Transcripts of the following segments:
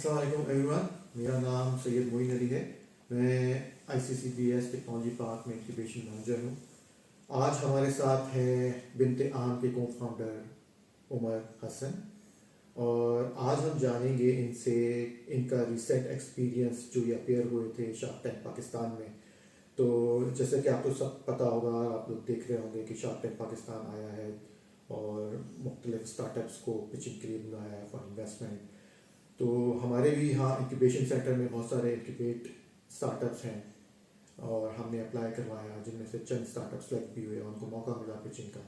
अस्सलाम वालेकुम एवरीवन। मेरा नाम सैयद मोइन अली है। मैं ICCBS टेक्नोलॉजी पार्क में इंक्यूबेशन मैनेजर हूँ। आज हमारे साथ है बिनते आम के को फाउंडर उमर हसन, और आज हम जानेंगे इनसे इनका रिसेंट एक्सपीरियंस जो ये अपेयर हुए थे शार्क टैंक पाकिस्तान में। तो जैसे कि आपको सब पता होगा, आप लोग देख रहे होंगे कि शार्क टैंक पाकिस्तान आया है और मुख्तलिफ स्टार्टअप्स को पिचिंग के लिए बुलाया है फॉर इन्वेस्टमेंट। तो हमारे भी यहाँ इंक्यूबेशन सेंटर में बहुत सारे इंक्यूबेट स्टार्टअप्स हैं और हमने अप्लाई करवाया, जिनमें से चंद स्टार्टअप्स सेलेक्ट भी हुए, उनको मौका मिला पिचिंग का,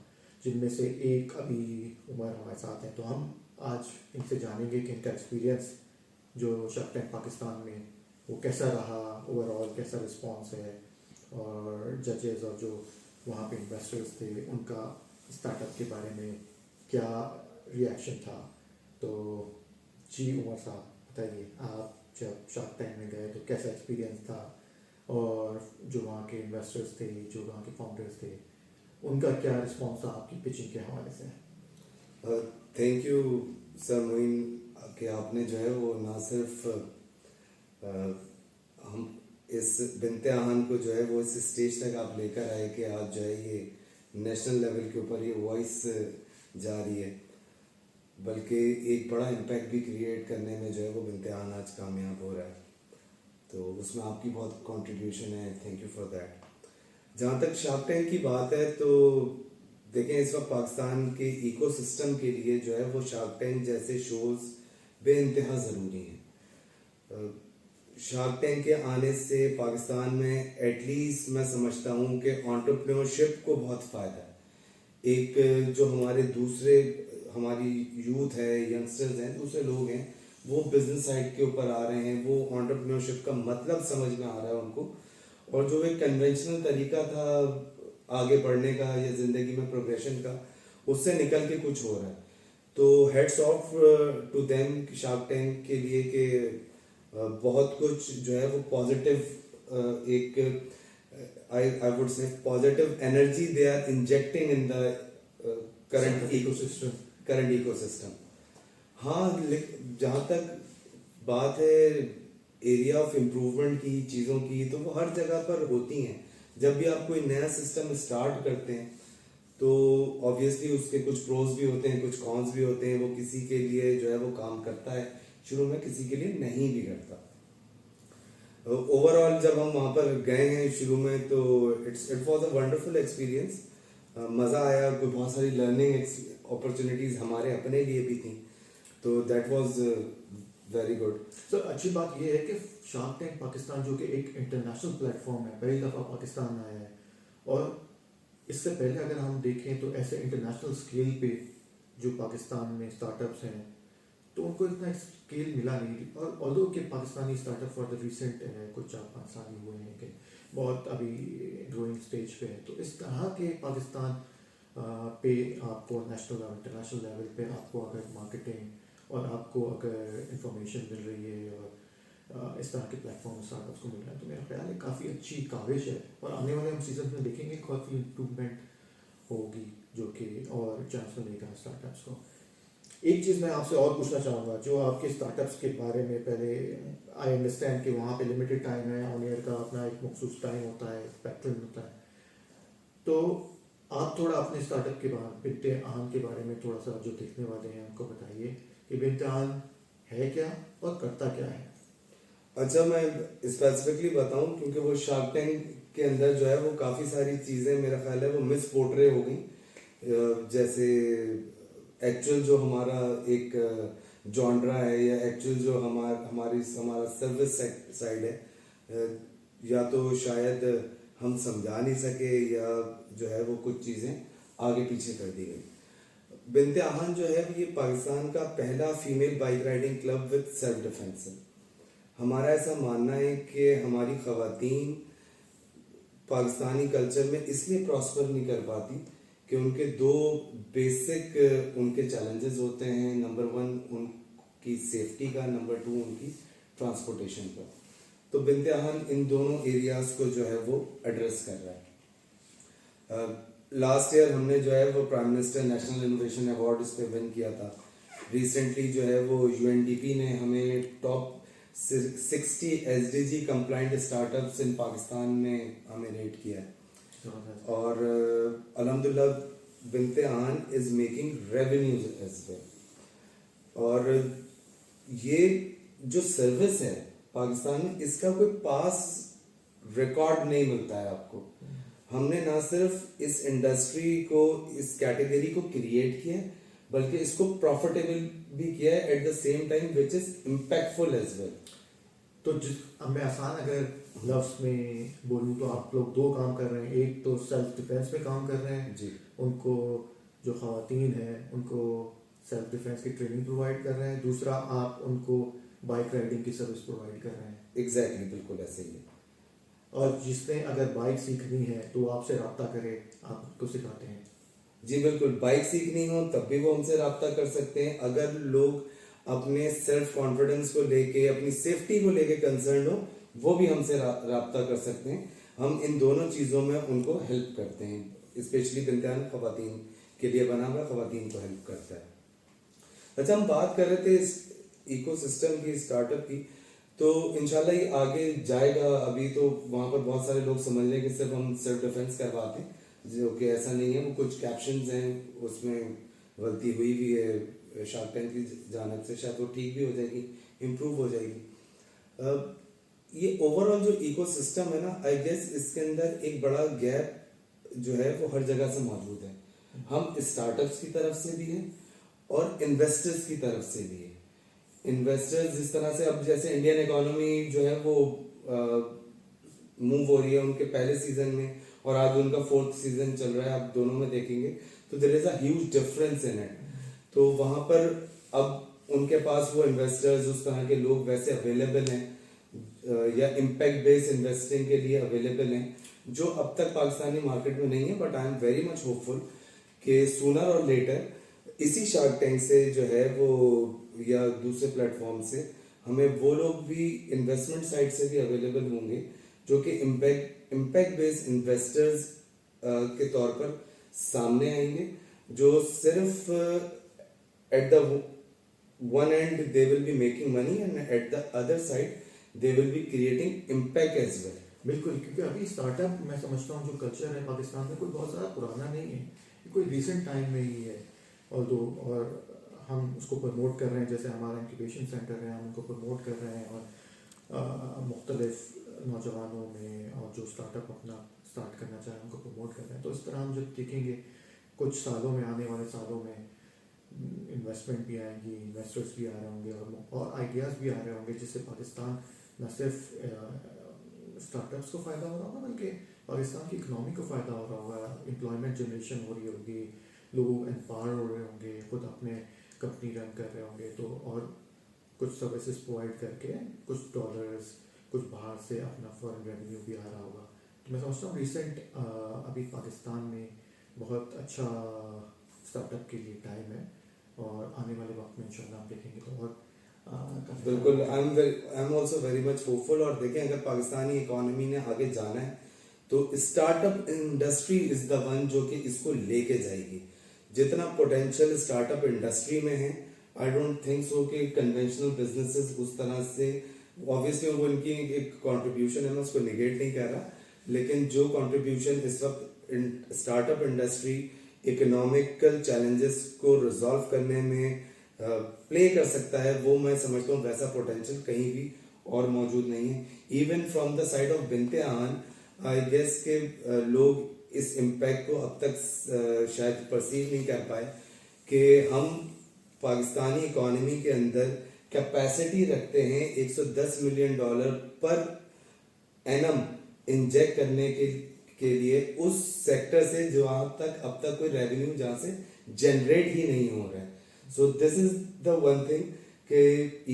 जिनमें से एक अभी उमर हमारे साथ है। तो हम आज इनसे जानेंगे कि इनका एक्सपीरियंस जो शार्क टैंक पाकिस्तान में वो कैसा रहा, ओवरऑल कैसा रिस्पॉन्स है, और जजेस और जो वहाँ पे इन्वेस्टर्स थे उनका स्टार्टअप के बारे में क्या रिएक्शन था। तो जी उमर साहब, बताइए, आप जब शार्क टैंक में गए तो कैसा एक्सपीरियंस था, और जो वहाँ के इन्वेस्टर्स थे, जो वहाँ के फाउंडर्स थे, उनका क्या रिस्पॉन्स था आपकी पिचिंग के हवाले से। थैंक यू सर मोइन कि आपने जो है वो ना सिर्फ हम इस बिनते आहान को जो है वो इस स्टेज तक आप लेकर आए कि आज जो है ये नेशनल लेवल के ऊपर ये वॉइस जा रही है, बल्कि एक बड़ा इम्पैक्ट भी क्रिएट करने में जो है वो बिनते आहान आज कामयाब हो रहा है। तो उसमें आपकी बहुत कंट्रीब्यूशन है, थैंक यू फॉर दैट। जहाँ तक शार्क टैंक की बात है तो देखें, इस वक्त पाकिस्तान के इकोसिस्टम के लिए जो है वो शार्क टैंक जैसे शोज बेइंतहा ज़रूरी हैं। शार्क टैंक के आने से पाकिस्तान में एटलीस्ट मैं समझता हूँ कि एंटरप्रेन्योरशिप को बहुत फ़ायदा है। एक जो हमारी यूथ है, यंगस्टर्स हैं, दूसरे लोग हैं, वो बिजनेस साइड के ऊपर आ रहे हैं, वो एंटरप्रेन्योरशिप का मतलब समझ में आ रहा है उनको, और जो एक कन्वेंशनल तरीका था आगे बढ़ने का या ज़िंदगी में प्रोग्रेशन का, उससे निकल के कुछ हो रहा है। तो hats off to them Shark Tank के लिए कि बहुत कुछ जो है वो पॉजिटिव एक I would say positive energy they are injecting in the current ecosystem. हाँ, जहाँ तक बात है एरिया ऑफ इम्प्रूवमेंट की, चीज़ों की, तो वो हर जगह पर होती हैं। जब भी आप कोई नया सिस्टम स्टार्ट करते हैं तो ऑब्वियसली उसके कुछ प्रोज भी होते हैं, कुछ कॉन्स भी होते हैं। वो किसी के लिए जो है वो काम करता है शुरू में, किसी के लिए नहीं भी करता। ओवरऑल जब हम वहाँ पर गए हैं शुरू में तो it was a wonderful experience. मज़ा आया, कोई बहुत सारी लर्निंग अपॉर्चुनिटीज़ हमारे अपने लिए भी थी, तो that was very good. Sir, अच्छी बात यह है कि शार्क टैंक पाकिस्तान जो कि एक इंटरनेशनल प्लेटफॉर्म है, पहली दफ़ा पाकिस्तान आया है, और इससे पहले अगर हम देखें तो ऐसे इंटरनेशनल स्केल पे जो पाकिस्तान में स्टार्टअप्स हैं तो उनको इतना स्केल मिला नहीं। और ऑल्दो के Pakistani startup for the recent कुछ 4-5 साल ही हुए हैं कि बहुत अभी ग्रोइंग स्टेज पे है। तो इस तरह के पाकिस्तान पे आपको नेशनल और इंटरनेशनल लेवल पे आपको अगर मार्केटिंग और आपको अगर इंफॉर्मेशन मिल रही है और इस तरह के प्लेटफॉर्म स्टार्टअप्स को मिल रहा है, तो मेरा ख्याल है काफ़ी अच्छी काविश है, और आने वाले हम सीजन में देखेंगे काफ़ी इम्प्रूवमेंट होगी जो कि और चांस मिलेगा स्टार्टअप्स को। एक चीज़ मैं आपसे और पूछना चाहूँगा, जो आपके स्टार्टअप्स के बारे में, पहले आई अंडरस्टैंड कि वहाँ पे लिमिटेड टाइम है, ऑन ईयर का अपना एक मखसूस टाइम होता है, पैटर्न होता है, तो आप थोड़ा अपने स्टार्टअप के बारे, बिनते आहान के बारे में थोड़ा सा जो देखने वाले हैं उनको बताइए कि बिनते आहान है क्या और करता क्या है। अच्छा, मैं स्पेसिफिकली बताऊं क्योंकि वो शार्क टैंक के अंदर जो है वो काफ़ी सारी चीज़ें मेरा ख्याल है वो मिस पोर्ट्रे हो गई। जैसे एक्चुअल जो हमारा एक जॉनरा है, या एक्चुअल जो हमारा सर्विस साइड है, या तो शायद हम समझा नहीं सके, या जो है वो कुछ चीज़ें आगे पीछे कर दी गई। बिनते आहान जो है ये पाकिस्तान का पहला female bike riding club with self defence है। हमारा ऐसा मानना है कि हमारी ख़वातीन पाकिस्तानी कल्चर में इसलिए प्रॉस्पर नहीं कर पाती कि उनके दो बेसिक उनके चैलेंजेस होते हैं। नंबर 1 उनकी सेफ्टी का, नंबर 2 उनकी ट्रांसपोर्टेशन का। तो बिनते आहान इन दोनों एरियाज़ को जो है वो एड्रेस कर रहा है। लास्ट ईयर हमने जो है वो prime minister national innovation award इस पे विन किया था। रिसेंटली जो है वो यूएनडीपी ने हमें top 60 SDG compliant startups in Pakistan में हमें रेट किया है। और अल्हम्दुलिल्लाह Binte Aan is making revenues as well. और ये जो सर्विस है पाकिस्तान में, इसका कोई पास रिकॉर्ड नहीं मिलता है आपको। हमने ना सिर्फ इस इंडस्ट्री को, इस कैटेगरी को क्रिएट किया है, बल्कि इसको प्रॉफिटेबल भी किया है at the same time, which is impactful as well. तो अब मैं आसान अगर लफ्ज में बोलूँ तो आप लोग दो काम कर रहे हैं। एक तो सेल्फ डिफेंस में काम कर रहे हैं जी, उनको जो खवातीन हैं उनको सेल्फ डिफेंस की ट्रेनिंग प्रोवाइड कर रहे हैं। दूसरा आप उनको बाइक राइडिंग की सर्विस प्रोवाइड कर रहे हैं। एग्जैक्टली, बिल्कुल ऐसे ही है। और जिसने अगर बाइक सीखनी है तो आपसे रब्ता करे, आप उसको सिखाते हैं। जी बिल्कुल, बाइक सीखनी हो तब भी वो हमसे रब्ता कर सकते हैं। अगर लोग अपने सेल्फ कॉन्फिडेंस को लेके, अपनी सेफ्टी को लेके कंसर्न हो, वो भी हमसे रब्ता कर सकते हैं। हम इन दोनों चीज़ों में उनको हेल्प करते हैं। स्पेशली बिनते आन खवातीन के लिए बना हुआ, खवातीन को हेल्प करता है। अच्छा, हम बात कर रहे थे इस इकोसिस्टम की, स्टार्टअप की, तो इंशाल्लाह ये आगे जाएगा। अभी तो वहाँ पर बहुत सारे लोग समझ रहे हैं कि सिर्फ हम सेल्फ डिफेंस करवाते हैं, जो कि ऐसा नहीं है। वो कुछ कैप्शंस हैं, उसमें गलती हुई भी है शार्क टैंक की जानिब से, शायद वो ठीक भी हो जाएगी, इम्प्रूव हो जाएगी। ये ओवरऑल जो इकोसिस्टम है ना, आई गेस इसके अंदर एक बड़ा गैप जो है वो हर जगह से मौजूद है। हम स्टार्टअप्स की तरफ से भी हैं और इन्वेस्टर्स की तरफ से भी है। इन्वेस्टर्स जिस तरह से, अब जैसे इंडियन इकोनॉमी जो है वो मूव हो रही है उनके पहले सीजन में, और आज उनका 4th सीजन चल रहा है। आप दोनों में देखेंगे तो there is a huge difference in it. तो वहां पर अब उनके पास वो इन्वेस्टर्स, उस तरह के लोग वैसे अवेलेबल हैं, या इम्पैक्ट बेस्ड इन्वेस्टिंग के लिए अवेलेबल हैं, जो अब तक पाकिस्तानी मार्केट में नहीं है। But I am very much hopeful कि सूनर और लेटर इसी शार्क टैंक से जो है वो, या दूसरे प्लेटफॉर्म से, हमें वो लोग भी इन्वेस्टमेंट साइड से भी अवेलेबल होंगे, जो कि इम्पैक्ट बेस्ड इन्वेस्टर्स के तौर पर सामने आएंगे, जो सिर्फ at the one end they will be making money and at the other side they will be creating impact as well. बिल्कुल, क्योंकि अभी स्टार्टअप मैं समझता हूँ जो कल्चर है पाकिस्तान में कोई बहुत ज़्यादा पुराना नहीं है, ये कोई रिसेंट टाइम में ही है। और हम उसको प्रमोट कर रहे हैं, जैसे हमारा इंक्यूबेशन सेंटर है, हम उनको प्रमोट कर रहे हैं। और मुख्तलिफ नौजवानों में और जो स्टार्टअप अपना स्टार्ट करना चाहें उनको प्रमोट कर रहे हैं। तो इस तरह हम जब देखेंगे कुछ सालों में, आने वाले सालों में इन्वेस्टमेंट भी आएंगी, इन्वेस्टर्स भी आ रहे होंगे और आइडियाज़ भी आ रहे होंगे, जिससे पाकिस्तान न सिर्फ स्टार्टअप्स को फ़ायदा हो रहा होगा बल्कि पाकिस्तान की इकनॉमी को फ़ायदा हो रहा होगा। एम्प्लॉयमेंट जनरेशन हो रही होगी, लोग एम्पावर हो रहे होंगे, खुद अपने कंपनी रन कर रहे होंगे। तो और कुछ सर्विसेज प्रोवाइड करके कुछ डॉलर्स, कुछ बाहर से अपना फॉरेन रेवेन्यू भी आ रहा होगा। तो मैं समझता हूँ रिसेंट अभी पाकिस्तान में बहुत अच्छा स्टार्टअप के लिए टाइम है, और आने वाले वक्त में इंशाल्लाह आप देखेंगे तो और बिल्कुल, I am also very much hopeful. और देखें, अगर पाकिस्तानी इकोनॉमी ने आगे जाना है तो startup industry is the one जो कि इसको लेके जाएगी। जितना पोटेंशियल स्टार्टअप इंडस्ट्री में है, आई डोंट थिंक सो कि कन्वेंशनल बिजनेसेस उस तरह से, ऑब्वियसली वो उनकी एक कंट्रीब्यूशन है, मैं उसको निगेट नहीं कर रहा, लेकिन जो कंट्रीब्यूशन इस वक्त स्टार्टअप इंडस्ट्री इकोनॉमिकल चैलेंजेस को रिजॉल्व करने में प्ले कर सकता है, वो मैं समझता हूँ वैसा पोटेंशियल कहीं भी और मौजूद नहीं है। Even from the side of बिनते आन, आई गेस के लोग इस इम्पैक्ट को अब तक शायद परसीव नहीं कर पाए कि हम पाकिस्तानी इकोनॉमी के अंदर कैपेसिटी रखते हैं $110 मिलियन पर एनम इंजेक्ट करने के लिए उस सेक्टर से जो अब तक कोई रेवेन्यू जहाँ से जनरेट ही नहीं हो रहा है। So this is the one thing कि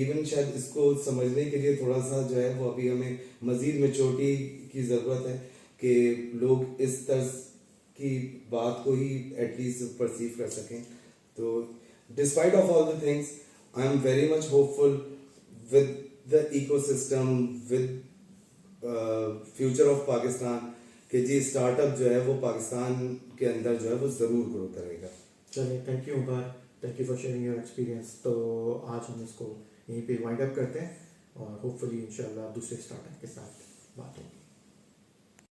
इवन शायद इसको समझने के लिए थोड़ा सा जो है वो अभी हमें मजीद मैच्योरिटी की ज़रूरत है कि लोग इस तर्ज की बात को ही एटलीस्ट परसीव कर सकें। तो despite of all the things, I am very much hopeful with the ecosystem, with future of Pakistan, कि जी स्टार्टअप जो है वो पाकिस्तान के अंदर जो है वो ज़रूर ग्रो करेगा। चलिए, thank you Umar. Thank you for sharing your experience. तो आज हम इसको यहीं पे वाइंड अप करते हैं और होपफुली इंशाल्लाह दूसरे स्टार्टअप के साथ बात होगी।